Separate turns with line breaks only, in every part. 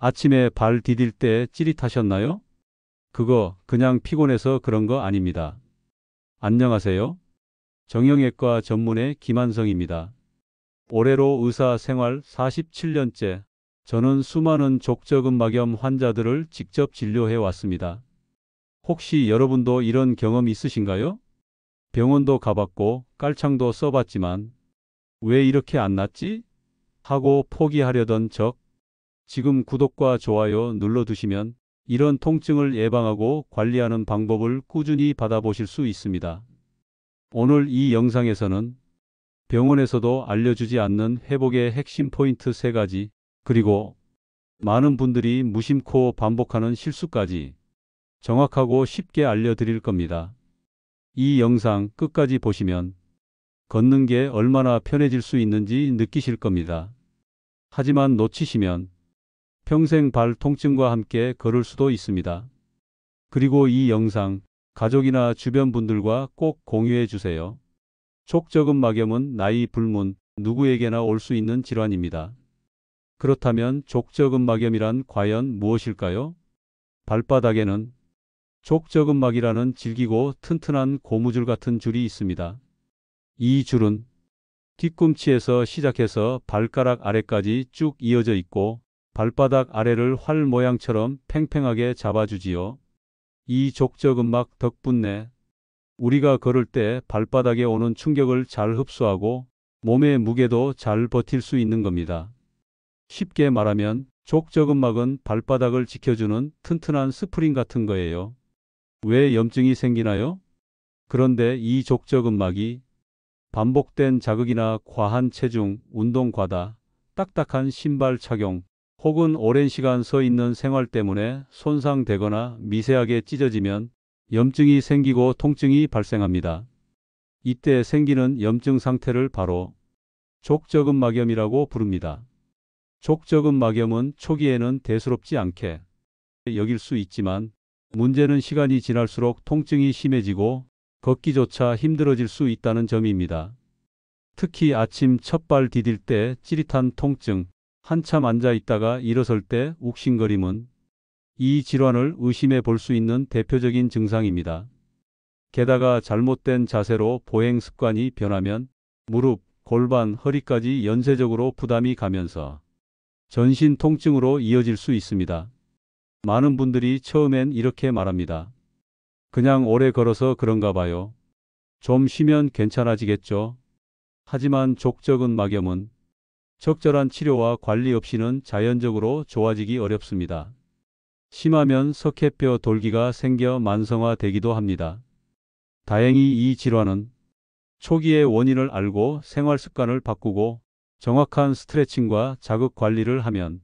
아침에 발 디딜 때 찌릿하셨나요? 그거 그냥 피곤해서 그런 거 아닙니다. 안녕하세요. 정형외과 전문의 김한성입니다. 올해로 의사 생활 47년째, 저는 수많은 족저근막염 환자들을 직접 진료해 왔습니다. 혹시 여러분도 이런 경험 있으신가요? 병원도 가봤고 깔창도 써봤지만 왜 이렇게 안 낫지? 하고 포기하려던 적, 지금 구독과 좋아요 눌러두시면 이런 통증을 예방하고 관리하는 방법을 꾸준히 받아보실 수 있습니다. 오늘 이 영상에서는 병원에서도 알려주지 않는 회복의 핵심 포인트 3가지, 그리고 많은 분들이 무심코 반복하는 실수까지 정확하고 쉽게 알려드릴 겁니다. 이 영상 끝까지 보시면 걷는 게 얼마나 편해질 수 있는지 느끼실 겁니다. 하지만 놓치시면 평생 발 통증과 함께 걸을 수도 있습니다. 그리고 이 영상 가족이나 주변 분들과 꼭 공유해 주세요. 족저근막염은 나이 불문 누구에게나 올 수 있는 질환입니다. 그렇다면 족저근막염이란 과연 무엇일까요? 발바닥에는 족저근막이라는 질기고 튼튼한 고무줄 같은 줄이 있습니다. 이 줄은 뒤꿈치에서 시작해서 발가락 아래까지 쭉 이어져 있고 발바닥 아래를 활 모양처럼 팽팽하게 잡아주지요. 이 족저근막 덕분에 우리가 걸을 때 발바닥에 오는 충격을 잘 흡수하고 몸의 무게도 잘 버틸 수 있는 겁니다. 쉽게 말하면 족저근막은 발바닥을 지켜주는 튼튼한 스프링 같은 거예요. 왜 염증이 생기나요? 그런데 이 족저근막이 반복된 자극이나 과한 체중, 운동 과다, 딱딱한 신발 착용, 혹은 오랜 시간 서 있는 생활 때문에 손상되거나 미세하게 찢어지면 염증이 생기고 통증이 발생합니다. 이때 생기는 염증 상태를 바로 족저근막염이라고 부릅니다. 족저근막염은 초기에는 대수롭지 않게 여길 수 있지만 문제는 시간이 지날수록 통증이 심해지고 걷기조차 힘들어질 수 있다는 점입니다. 특히 아침 첫발 디딜 때 찌릿한 통증, 한참 앉아 있다가 일어설 때 욱신거림은 이 질환을 의심해 볼 수 있는 대표적인 증상입니다. 게다가 잘못된 자세로 보행 습관이 변하면 무릎, 골반, 허리까지 연쇄적으로 부담이 가면서 전신 통증으로 이어질 수 있습니다. 많은 분들이 처음엔 이렇게 말합니다. 그냥 오래 걸어서 그런가 봐요. 좀 쉬면 괜찮아지겠죠. 하지만 족저근막염은 적절한 치료와 관리 없이는 자연적으로 좋아지기 어렵습니다. 심하면 석회뼈 돌기가 생겨 만성화되기도 합니다. 다행히 이 질환은 초기의 원인을 알고 생활 습관을 바꾸고 정확한 스트레칭과 자극 관리를 하면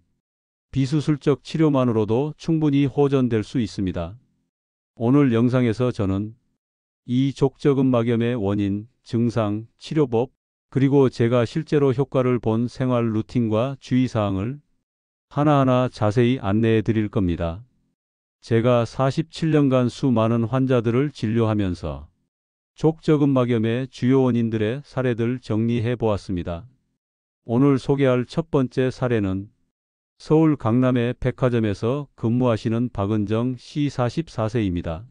비수술적 치료만으로도 충분히 호전될 수 있습니다. 오늘 영상에서 저는 이 족저근막염의 원인, 증상, 치료법, 그리고 제가 실제로 효과를 본 생활 루틴과 주의사항을 하나하나 자세히 안내해 드릴 겁니다. 제가 47년간 수많은 환자들을 진료하면서 족저근막염의 주요 원인들의 사례들 정리해 보았습니다. 오늘 소개할 첫 번째 사례는 서울 강남의 백화점에서 근무하시는 박은정 씨 44세입니다.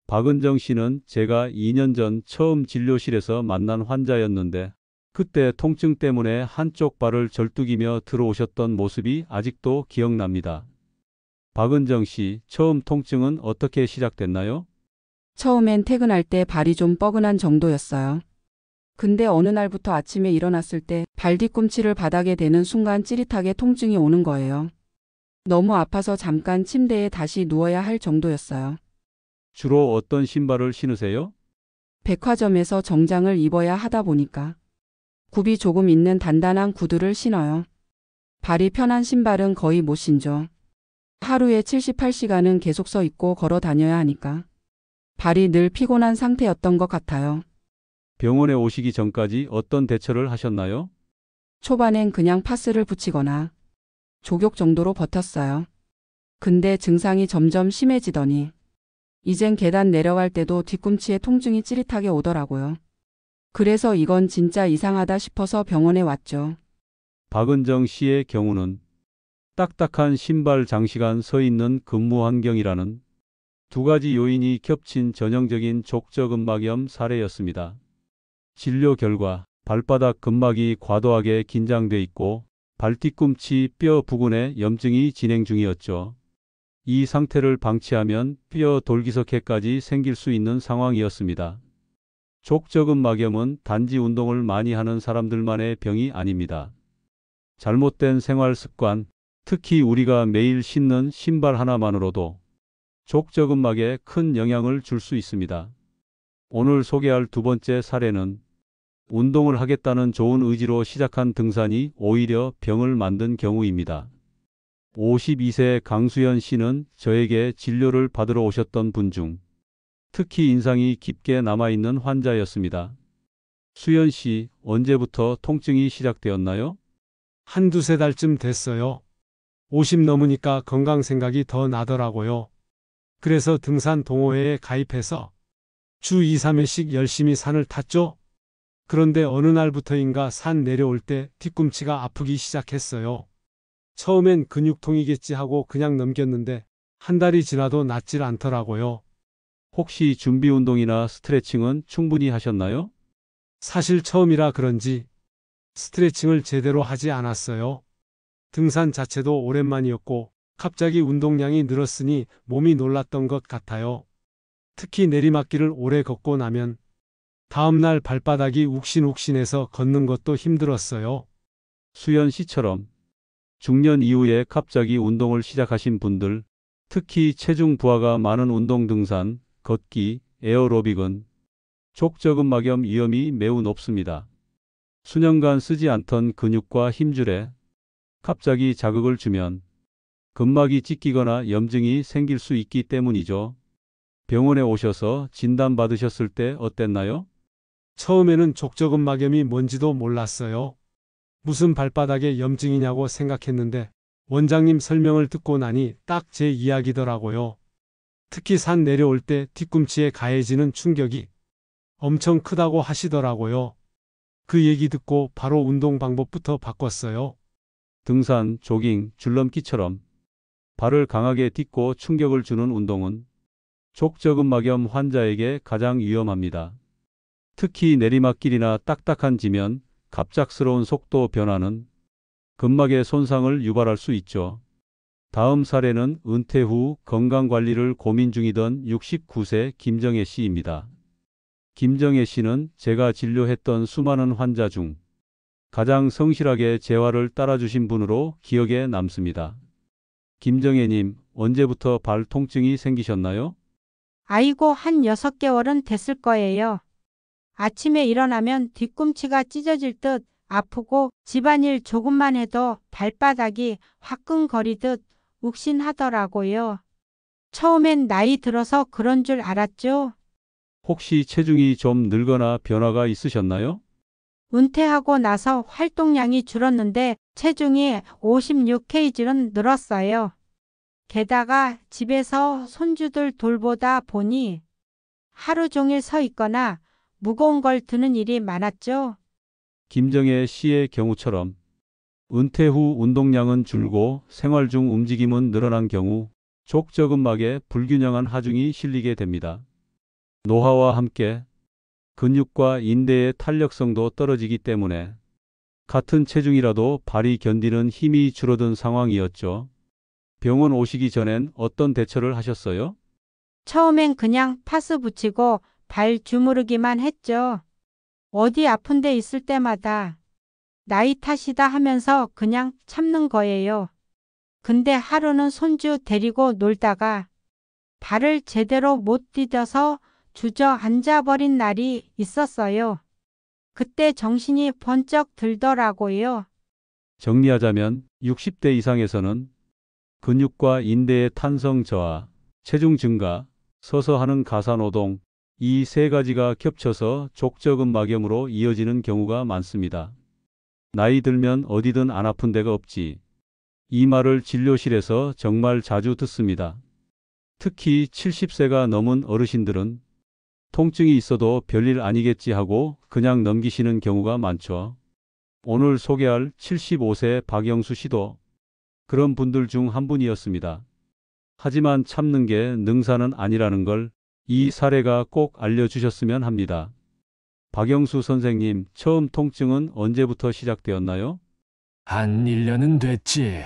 박은정 씨는 제가 2년 전 처음 진료실에서 만난 환자였는데 그때 통증 때문에 한쪽 발을 절뚝이며 들어오셨던 모습이 아직도 기억납니다. 박은정 씨, 처음 통증은 어떻게 시작됐나요?
처음엔 퇴근할 때 발이 좀 뻐근한 정도였어요. 근데 어느 날부터 아침에 일어났을 때 발 뒤꿈치를 바닥에 대는 순간 찌릿하게 통증이 오는 거예요. 너무 아파서 잠깐 침대에 다시 누워야 할 정도였어요.
주로 어떤 신발을 신으세요?
백화점에서 정장을 입어야 하다 보니까 굽이 조금 있는 단단한 구두를 신어요. 발이 편한 신발은 거의 못 신죠. 하루에 78시간은 계속 서 있고 걸어 다녀야 하니까 발이 늘 피곤한 상태였던 것 같아요.
병원에 오시기 전까지 어떤 대처를 하셨나요?
초반엔 그냥 파스를 붙이거나 족욕 정도로 버텼어요. 근데 증상이 점점 심해지더니 이젠 계단 내려갈 때도 뒤꿈치에 통증이 찌릿하게 오더라고요. 그래서 이건 진짜 이상하다 싶어서 병원에 왔죠.
박은정 씨의 경우는 딱딱한 신발 장시간 서 있는 근무 환경이라는 두 가지 요인이 겹친 전형적인 족저근막염 사례였습니다. 진료 결과 발바닥 근막이 과도하게 긴장돼 있고 발뒤꿈치 뼈 부근에 염증이 진행 중이었죠. 이 상태를 방치하면 뼈 돌기석회까지 생길 수 있는 상황이었습니다. 족저근막염은 단지 운동을 많이 하는 사람들만의 병이 아닙니다. 잘못된 생활 습관, 특히 우리가 매일 신는 신발 하나만으로도 족저근막에 큰 영향을 줄 수 있습니다. 오늘 소개할 두 번째 사례는 운동을 하겠다는 좋은 의지로 시작한 등산이 오히려 병을 만든 경우입니다. 52세 강수연 씨는 저에게 진료를 받으러 오셨던 분 중 특히 인상이 깊게 남아있는 환자였습니다. 수연 씨, 언제부터 통증이 시작되었나요?
한두 세 달쯤 됐어요. 50 넘으니까 건강 생각이 더 나더라고요. 그래서 등산 동호회에 가입해서 주 2, 3회씩 열심히 산을 탔죠. 그런데 어느 날부터인가 산 내려올 때 뒤꿈치가 아프기 시작했어요. 처음엔 근육통이겠지 하고 그냥 넘겼는데 한 달이 지나도 낫질 않더라고요.
혹시 준비 운동이나 스트레칭은 충분히 하셨나요?
사실 처음이라 그런지 스트레칭을 제대로 하지 않았어요. 등산 자체도 오랜만이었고 갑자기 운동량이 늘었으니 몸이 놀랐던 것 같아요. 특히 내리막길을 오래 걷고 나면 다음날 발바닥이 욱신욱신해서 걷는 것도 힘들었어요.
수연 씨처럼 중년 이후에 갑자기 운동을 시작하신 분들, 특히 체중 부하가 많은 운동 등산, 걷기, 에어로빅은 족저근막염 위험이 매우 높습니다. 수년간 쓰지 않던 근육과 힘줄에 갑자기 자극을 주면 근막이 찢기거나 염증이 생길 수 있기 때문이죠. 병원에 오셔서 진단받으셨을 때 어땠나요?
처음에는 족저근막염이 뭔지도 몰랐어요. 무슨 발바닥에 염증이냐고 생각했는데 원장님 설명을 듣고 나니 딱 제 이야기더라고요. 특히 산 내려올 때 뒤꿈치에 가해지는 충격이 엄청 크다고 하시더라고요. 그 얘기 듣고 바로 운동 방법부터 바꿨어요.
등산, 조깅, 줄넘기처럼 발을 강하게 딛고 충격을 주는 운동은 족저근막염 환자에게 가장 위험합니다. 특히 내리막길이나 딱딱한 지면 갑작스러운 속도 변화는 근막의 손상을 유발할 수 있죠. 다음 사례는 은퇴 후 건강관리를 고민 중이던 69세 김정혜 씨입니다. 김정혜 씨는 제가 진료했던 수많은 환자 중 가장 성실하게 재활을 따라주신 분으로 기억에 남습니다. 김정혜님, 언제부터 발 통증이 생기셨나요?
아이고, 한 6개월은 됐을 거예요. 아침에 일어나면 뒤꿈치가 찢어질 듯 아프고 집안일 조금만 해도 발바닥이 화끈거리듯 욱신하더라고요. 처음엔 나이 들어서 그런 줄 알았죠.
혹시 체중이 좀 늘거나 변화가 있으셨나요?
은퇴하고 나서 활동량이 줄었는데 체중이 56kg는 늘었어요. 게다가 집에서 손주들 돌보다 보니 하루 종일 서 있거나 무거운 걸 드는 일이 많았죠.
김정혜 씨의 경우처럼 은퇴 후 운동량은 줄고 생활 중 움직임은 늘어난 경우 족저근막에 불균형한 하중이 실리게 됩니다. 노화와 함께 근육과 인대의 탄력성도 떨어지기 때문에 같은 체중이라도 발이 견디는 힘이 줄어든 상황이었죠. 병원 오시기 전엔 어떤 대처를 하셨어요?
처음엔 그냥 파스 붙이고 발 주무르기만 했죠. 어디 아픈 데 있을 때마다 나이 탓이다 하면서 그냥 참는 거예요. 근데 하루는 손주 데리고 놀다가 발을 제대로 못 디뎌서 주저앉아 버린 날이 있었어요. 그때 정신이 번쩍 들더라고요.
정리하자면 60대 이상에서는 근육과 인대의 탄성 저하, 체중 증가, 서서 하는 가사노동, 이 세 가지가 겹쳐서 족저근막염으로 이어지는 경우가 많습니다. 나이 들면 어디든 안 아픈 데가 없지. 이 말을 진료실에서 정말 자주 듣습니다. 특히 70세가 넘은 어르신들은 통증이 있어도 별일 아니겠지 하고 그냥 넘기시는 경우가 많죠. 오늘 소개할 75세 박영수 씨도 그런 분들 중 한 분이었습니다. 하지만 참는 게 능사는 아니라는 걸 이 사례가 꼭 알려주셨으면 합니다. 박영수 선생님, 처음 통증은 언제부터 시작되었나요?
한 1년은 됐지.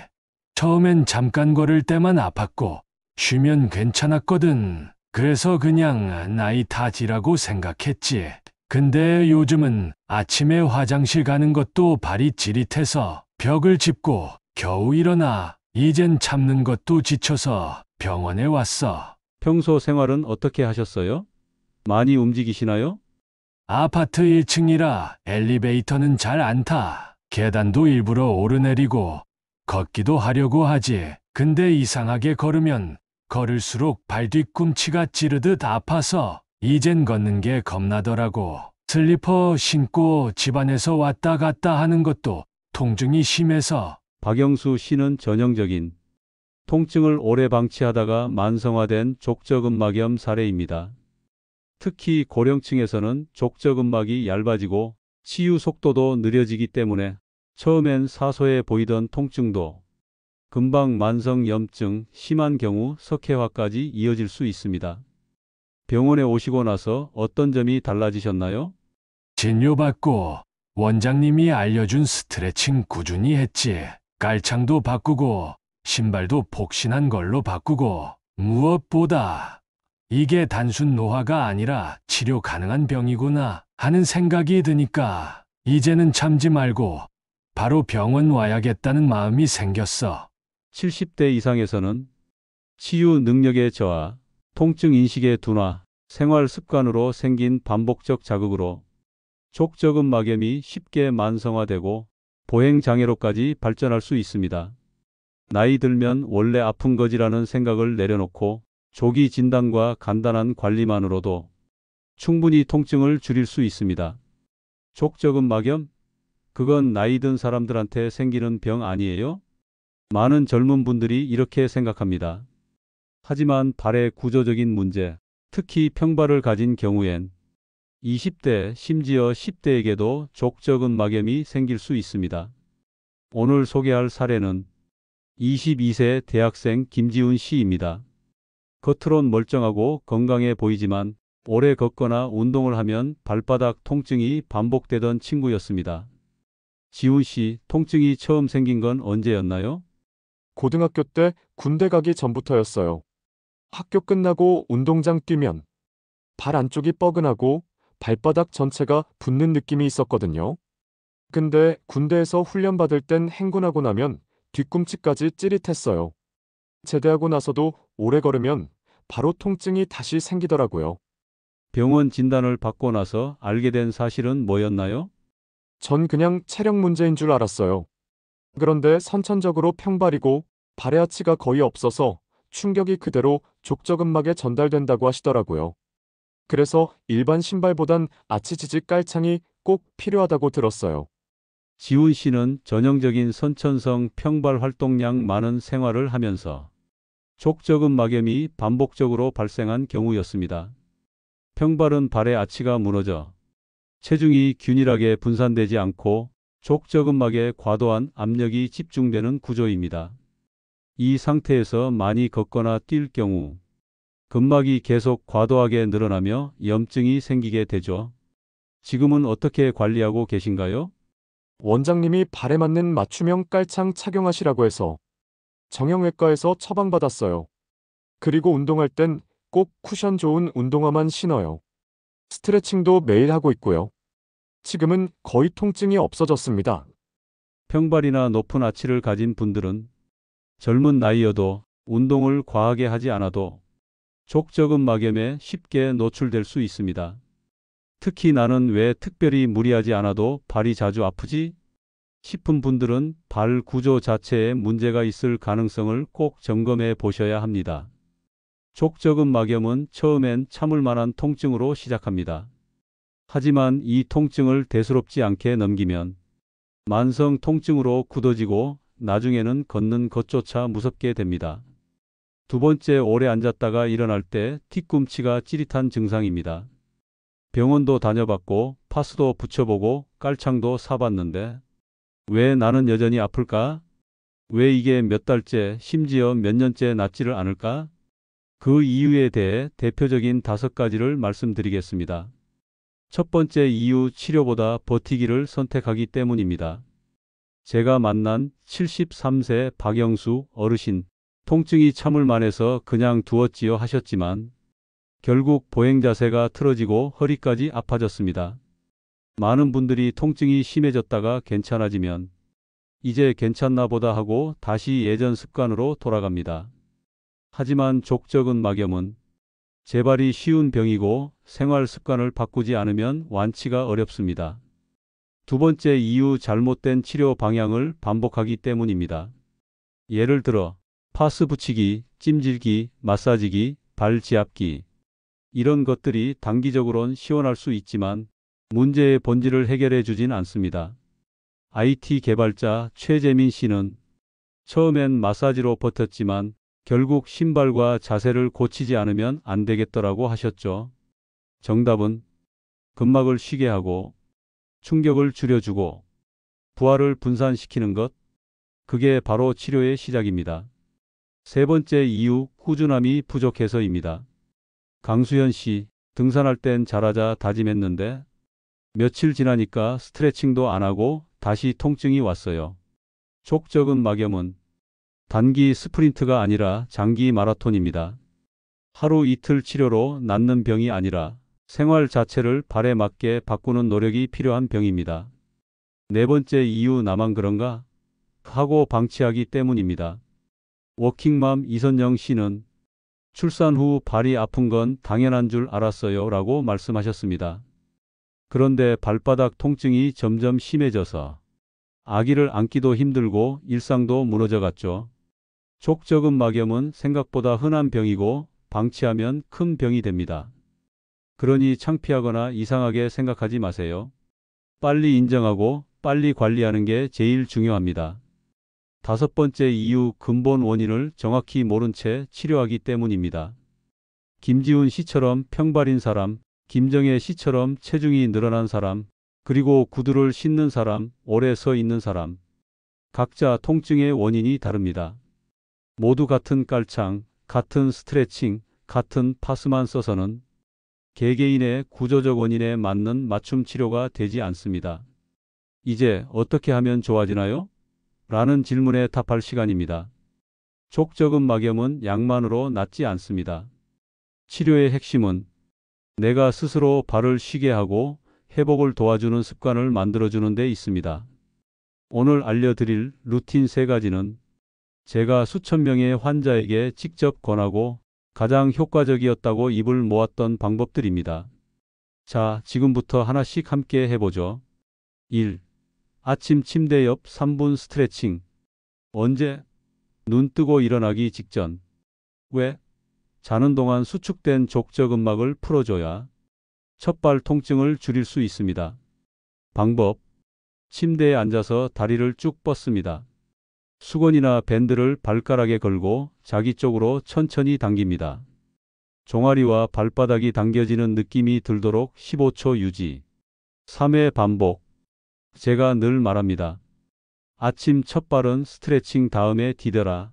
처음엔 잠깐 걸을 때만 아팠고 쉬면 괜찮았거든. 그래서 그냥 나이 탓이라고 생각했지. 근데 요즘은 아침에 화장실 가는 것도 발이 지릿해서 벽을 짚고 겨우 일어나. 이젠 참는 것도 지쳐서 병원에 왔어.
평소 생활은 어떻게 하셨어요? 많이 움직이시나요?
아파트 1층이라 엘리베이터는 잘 안 타. 계단도 일부러 오르내리고 걷기도 하려고 하지. 근데 이상하게 걸으면 걸을수록 발 뒤꿈치가 찌르듯 아파서 이젠 걷는 게 겁나더라고. 슬리퍼 신고 집안에서 왔다 갔다 하는 것도 통증이 심해서.
박영수 씨는 전형적인 통증을 오래 방치하다가 만성화된 족저근막염 사례입니다. 특히 고령층에서는 족저근막이 얇아지고 치유 속도도 느려지기 때문에 처음엔 사소해 보이던 통증도 금방 만성염증, 심한 경우 석회화까지 이어질 수 있습니다. 병원에 오시고 나서 어떤 점이 달라지셨나요?
진료받고 원장님이 알려준 스트레칭 꾸준히 했지. 깔창도 바꾸고 신발도 폭신한 걸로 바꾸고 무엇보다 이게 단순 노화가 아니라 치료 가능한 병이구나 하는 생각이 드니까 이제는 참지 말고 바로 병원 와야겠다는 마음이 생겼어.
70대 이상에서는 치유 능력의 저하, 통증 인식의 둔화, 생활 습관으로 생긴 반복적 자극으로 족저근막염이 쉽게 만성화되고 보행장애로까지 발전할 수 있습니다. 나이 들면 원래 아픈 거지라는 생각을 내려놓고 조기 진단과 간단한 관리만으로도 충분히 통증을 줄일 수 있습니다. 족저근막염? 그건 나이 든 사람들한테 생기는 병 아니에요? 많은 젊은 분들이 이렇게 생각합니다. 하지만 발의 구조적인 문제, 특히 평발을 가진 경우엔 20대, 심지어 10대에게도 족저근막염이 생길 수 있습니다. 오늘 소개할 사례는 22세 대학생 김지훈 씨입니다. 겉으론 멀쩡하고 건강해 보이지만 오래 걷거나 운동을 하면 발바닥 통증이 반복되던 친구였습니다. 지훈 씨, 통증이 처음 생긴 건 언제였나요?
고등학교 때 군대 가기 전부터였어요. 학교 끝나고 운동장 뛰면 발 안쪽이 뻐근하고 발바닥 전체가 붓는 느낌이 있었거든요. 근데 군대에서 훈련 받을 땐 행군하고 나면 뒤꿈치까지 찌릿했어요. 제대하고 나서도 오래 걸으면 바로 통증이 다시 생기더라고요.
병원 진단을 받고 나서 알게 된 사실은 뭐였나요?
전 그냥 체력 문제인 줄 알았어요. 그런데 선천적으로 평발이고 발의 하치가 거의 없어서 충격이 그대로 족저근막에 전달된다고 하시더라고요. 그래서 일반 신발보단 아치지지 깔창이 꼭 필요하다고 들었어요.
지훈 씨는 전형적인 선천성 평발 활동량 많은 생활을 하면서 족저근막염이 반복적으로 발생한 경우였습니다. 평발은 발의 아치가 무너져 체중이 균일하게 분산되지 않고 족저근막에 과도한 압력이 집중되는 구조입니다. 이 상태에서 많이 걷거나 뛸 경우 근막이 계속 과도하게 늘어나며 염증이 생기게 되죠. 지금은 어떻게 관리하고 계신가요?
원장님이 발에 맞는 맞춤형 깔창 착용하시라고 해서 정형외과에서 처방받았어요. 그리고 운동할 땐 꼭 쿠션 좋은 운동화만 신어요. 스트레칭도 매일 하고 있고요. 지금은 거의 통증이 없어졌습니다.
평발이나 높은 아치를 가진 분들은 젊은 나이여도 운동을 과하게 하지 않아도 족저근막염에 쉽게 노출될 수 있습니다. 특히 나는 왜 특별히 무리하지 않아도 발이 자주 아프지? 싶은 분들은 발 구조 자체에 문제가 있을 가능성을 꼭 점검해 보셔야 합니다. 족저근막염은 처음엔 참을 만한 통증으로 시작합니다. 하지만 이 통증을 대수롭지 않게 넘기면 만성 통증으로 굳어지고 나중에는 걷는 것조차 무섭게 됩니다. 두 번째, 오래 앉았다가 일어날 때 뒤꿈치가 찌릿한 증상입니다. 병원도 다녀봤고 파스도 붙여보고 깔창도 사봤는데 왜 나는 여전히 아플까? 왜 이게 몇 달째, 심지어 몇 년째 낫지를 않을까? 그 이유에 대해 대표적인 5가지를 말씀드리겠습니다. 첫 번째 이유, 치료보다 버티기를 선택하기 때문입니다. 제가 만난 73세 박영수 어르신, 통증이 참을 만해서 그냥 두었지요 하셨지만 결국 보행 자세가 틀어지고 허리까지 아파졌습니다. 많은 분들이 통증이 심해졌다가 괜찮아지면 이제 괜찮나 보다 하고 다시 예전 습관으로 돌아갑니다. 하지만 족저근 막염은 재발이 쉬운 병이고 생활 습관을 바꾸지 않으면 완치가 어렵습니다. 두 번째 이유, 잘못된 치료 방향을 반복하기 때문입니다. 예를 들어 파스 붙이기, 찜질기, 마사지기, 발 지압기, 이런 것들이 단기적으론 시원할 수 있지만 문제의 본질을 해결해 주진 않습니다. IT 개발자 최재민 씨는 처음엔 마사지로 버텼지만 결국 신발과 자세를 고치지 않으면 안 되겠더라고 하셨죠. 정답은 근막을 쉬게 하고 충격을 줄여주고 부하를 분산시키는 것, 그게 바로 치료의 시작입니다. 세 번째 이유, 꾸준함이 부족해서입니다. 강수현 씨, 등산할 땐 잘하자 다짐했는데 며칠 지나니까 스트레칭도 안 하고 다시 통증이 왔어요. 족저근 막염은 단기 스프린트가 아니라 장기 마라톤입니다. 하루 이틀 치료로 낫는 병이 아니라 생활 자체를 발에 맞게 바꾸는 노력이 필요한 병입니다. 네 번째 이유, 나만 그런가? 하고 방치하기 때문입니다. 워킹맘 이선영 씨는 출산 후 발이 아픈 건 당연한 줄 알았어요 라고 말씀하셨습니다. 그런데 발바닥 통증이 점점 심해져서 아기를 안기도 힘들고 일상도 무너져갔죠. 족저근 막염은 생각보다 흔한 병이고 방치하면 큰 병이 됩니다. 그러니 창피하거나 이상하게 생각하지 마세요. 빨리 인정하고 빨리 관리하는 게 제일 중요합니다. 다섯 번째 이유, 근본 원인을 정확히 모른 채 치료하기 때문입니다. 김지훈 씨처럼 평발인 사람, 김정혜 씨처럼 체중이 늘어난 사람, 그리고 구두를 신는 사람, 오래 서 있는 사람. 각자 통증의 원인이 다릅니다. 모두 같은 깔창, 같은 스트레칭, 같은 파스만 써서는 개개인의 구조적 원인에 맞는 맞춤 치료가 되지 않습니다. 이제 어떻게 하면 좋아지나요? 라는 질문에 답할 시간입니다. 족저근 막염은 약만으로 낫지 않습니다. 치료의 핵심은 내가 스스로 발을 쉬게 하고 회복을 도와주는 습관을 만들어주는 데 있습니다. 오늘 알려드릴 루틴 3가지는 제가 수천 명의 환자에게 직접 권하고 가장 효과적이었다고 입을 모았던 방법들입니다. 자, 지금부터 하나씩 함께 해보죠. 1. 아침 침대 옆 3분 스트레칭. 언제? 눈 뜨고 일어나기 직전. 왜? 자는 동안 수축된 족저근막을 풀어줘야 첫발 통증을 줄일 수 있습니다. 방법. 침대에 앉아서 다리를 쭉 뻗습니다. 수건이나 밴드를 발가락에 걸고 자기 쪽으로 천천히 당깁니다. 종아리와 발바닥이 당겨지는 느낌이 들도록 15초 유지. 3회 반복. 제가 늘 말합니다. 아침 첫 발은 스트레칭 다음에 디뎌라.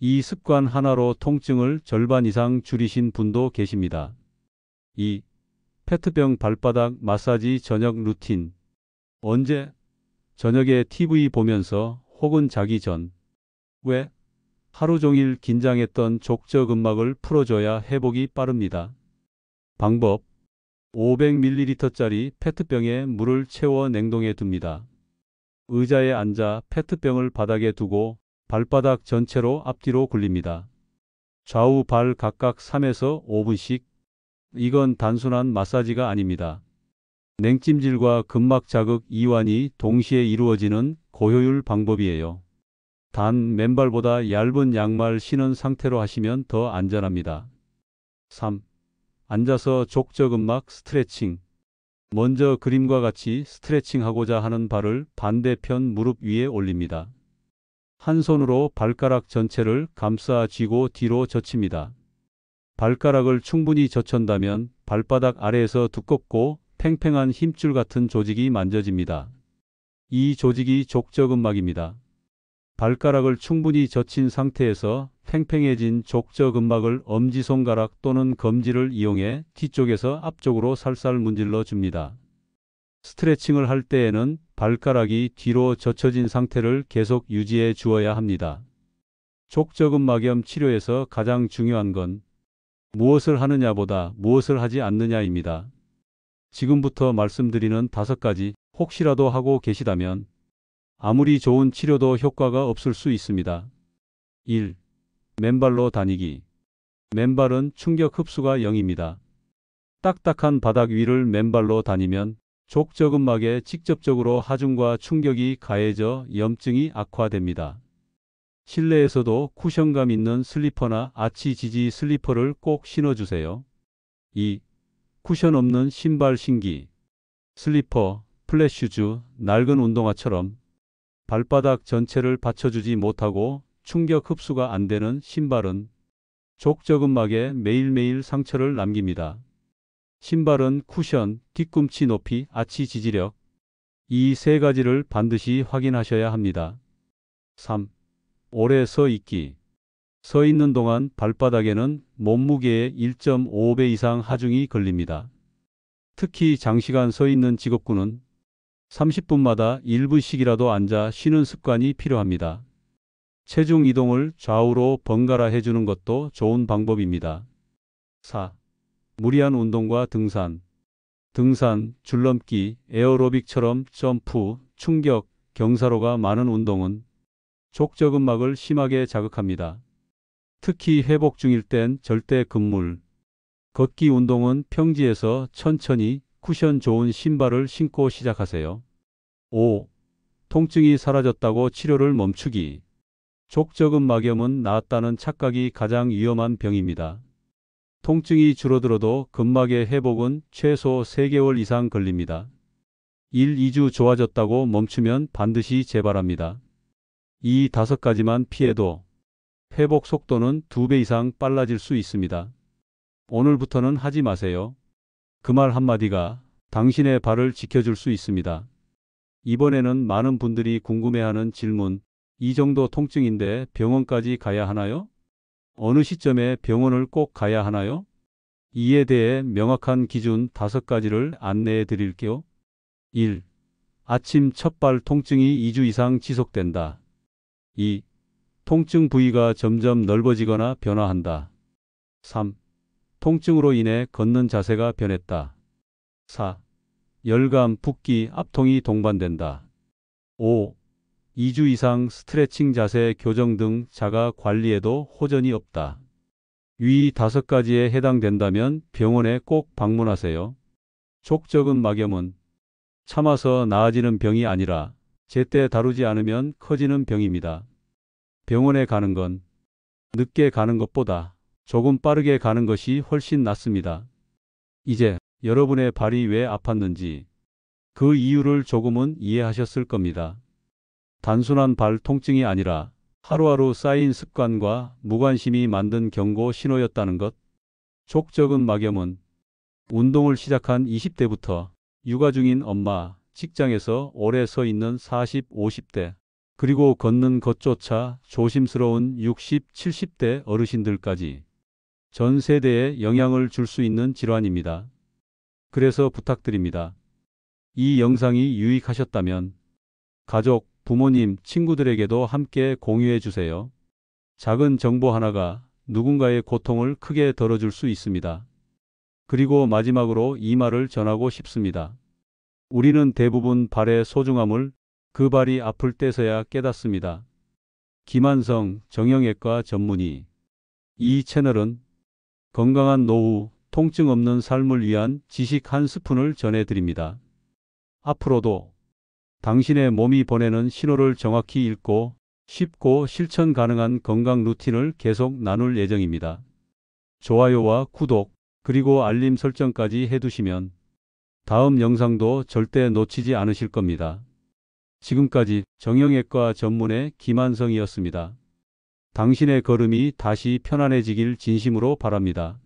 이 습관 하나로 통증을 절반 이상 줄이신 분도 계십니다. 2. 페트병 발바닥 마사지 저녁 루틴. 언제? 저녁에 TV 보면서 혹은 자기 전. 왜? 하루 종일 긴장했던 족저근막을 풀어줘야 회복이 빠릅니다. 방법. 500ml짜리 페트병에 물을 채워 냉동해 둡니다. 의자에 앉아 페트병을 바닥에 두고 발바닥 전체로 앞뒤로 굴립니다. 좌우 발 각각 3에서 5분씩. 이건 단순한 마사지가 아닙니다. 냉찜질과 근막 자극 이완이 동시에 이루어지는 고효율 방법이에요. 단 맨발보다 얇은 양말 신은 상태로 하시면 더 안전합니다. 3. 앉아서 족저근막 스트레칭. 먼저 그림과 같이 스트레칭하고자 하는 발을 반대편 무릎 위에 올립니다. 한 손으로 발가락 전체를 감싸 쥐고 뒤로 젖힙니다. 발가락을 충분히 젖힌다면 발바닥 아래에서 두껍고 팽팽한 힘줄 같은 조직이 만져집니다. 이 조직이 족저근막입니다. 발가락을 충분히 젖힌 상태에서 팽팽해진 족저근막을 엄지손가락 또는 검지를 이용해 뒤쪽에서 앞쪽으로 살살 문질러 줍니다. 스트레칭을 할 때에는 발가락이 뒤로 젖혀진 상태를 계속 유지해 주어야 합니다. 족저근막염 치료에서 가장 중요한 건 무엇을 하느냐보다 무엇을 하지 않느냐입니다. 지금부터 말씀드리는 5가지 혹시라도 하고 계시다면 아무리 좋은 치료도 효과가 없을 수 있습니다. 1. 맨발로 다니기. 맨발은 충격 흡수가 0입니다. 딱딱한 바닥 위를 맨발로 다니면 족저근막에 직접적으로 하중과 충격이 가해져 염증이 악화됩니다. 실내에서도 쿠션감 있는 슬리퍼나 아치 지지 슬리퍼를 꼭 신어주세요. 2. 쿠션 없는 신발 신기. 슬리퍼, 플랫슈즈, 낡은 운동화처럼 발바닥 전체를 받쳐주지 못하고 충격 흡수가 안 되는 신발은 족저근막에 매일매일 상처를 남깁니다. 신발은 쿠션, 뒤꿈치 높이, 아치 지지력 이 3가지를 반드시 확인하셔야 합니다. 3. 오래 서 있기. 서 있는 동안 발바닥에는 몸무게의 1.5배 이상 하중이 걸립니다. 특히 장시간 서 있는 직업군은 30분마다 1분씩이라도 앉아 쉬는 습관이 필요합니다. 체중 이동을 좌우로 번갈아 해주는 것도 좋은 방법입니다. 4. 무리한 운동과 등산. 등산, 줄넘기, 에어로빅처럼 점프, 충격, 경사로가 많은 운동은 족저근막을 심하게 자극합니다. 특히 회복 중일 땐 절대 금물. 걷기 운동은 평지에서 천천히 쿠션 좋은 신발을 신고 시작하세요. 5. 통증이 사라졌다고 치료를 멈추기. 족저근막염은 나았다는 착각이 가장 위험한 병입니다. 통증이 줄어들어도 근막의 회복은 최소 3개월 이상 걸립니다. 1, 2주 좋아졌다고 멈추면 반드시 재발합니다. 이 5가지만 피해도 회복 속도는 2배 이상 빨라질 수 있습니다. 오늘부터는 하지 마세요. 그 말 한마디가 당신의 발을 지켜줄 수 있습니다. 이번에는 많은 분들이 궁금해하는 질문, 이 정도 통증인데 병원까지 가야 하나요? 어느 시점에 병원을 꼭 가야 하나요? 이에 대해 명확한 기준 5가지를 안내해 드릴게요. 1. 아침 첫발 통증이 2주 이상 지속된다. 2. 통증 부위가 점점 넓어지거나 변화한다. 3. 통증으로 인해 걷는 자세가 변했다. 4. 열감, 붓기, 압통이 동반된다. 5. 2주 이상 스트레칭 자세 교정 등 자가 관리에도 호전이 없다. 위 5가지에 해당된다면 병원에 꼭 방문하세요. 족저근막염은 참아서 나아지는 병이 아니라 제때 다루지 않으면 커지는 병입니다. 병원에 가는 건 늦게 가는 것보다 조금 빠르게 가는 것이 훨씬 낫습니다. 이제 여러분의 발이 왜 아팠는지 그 이유를 조금은 이해하셨을 겁니다. 단순한 발 통증이 아니라 하루하루 쌓인 습관과 무관심이 만든 경고 신호였다는 것. 족저근막염은 운동을 시작한 20대부터 육아 중인 엄마, 직장에서 오래 서 있는 40, 50대, 그리고 걷는 것조차 조심스러운 60, 70대 어르신들까지 전 세대에 영향을 줄 수 있는 질환입니다. 그래서 부탁드립니다. 이 영상이 유익하셨다면 가족, 부모님, 친구들에게도 함께 공유해 주세요. 작은 정보 하나가 누군가의 고통을 크게 덜어줄 수 있습니다. 그리고 마지막으로 이 말을 전하고 싶습니다. 우리는 대부분 발의 소중함을 그 발이 아플 때서야 깨닫습니다. 김한성 정형외과 전문의. 이 채널은 건강한 노후, 통증 없는 삶을 위한 지식 한 스푼을 전해드립니다. 앞으로도 당신의 몸이 보내는 신호를 정확히 읽고 쉽고 실천 가능한 건강 루틴을 계속 나눌 예정입니다. 좋아요와 구독, 그리고 알림 설정까지 해두시면 다음 영상도 절대 놓치지 않으실 겁니다. 지금까지 정형외과 전문의 김한성이었습니다. 당신의 걸음이 다시 편안해지길 진심으로 바랍니다.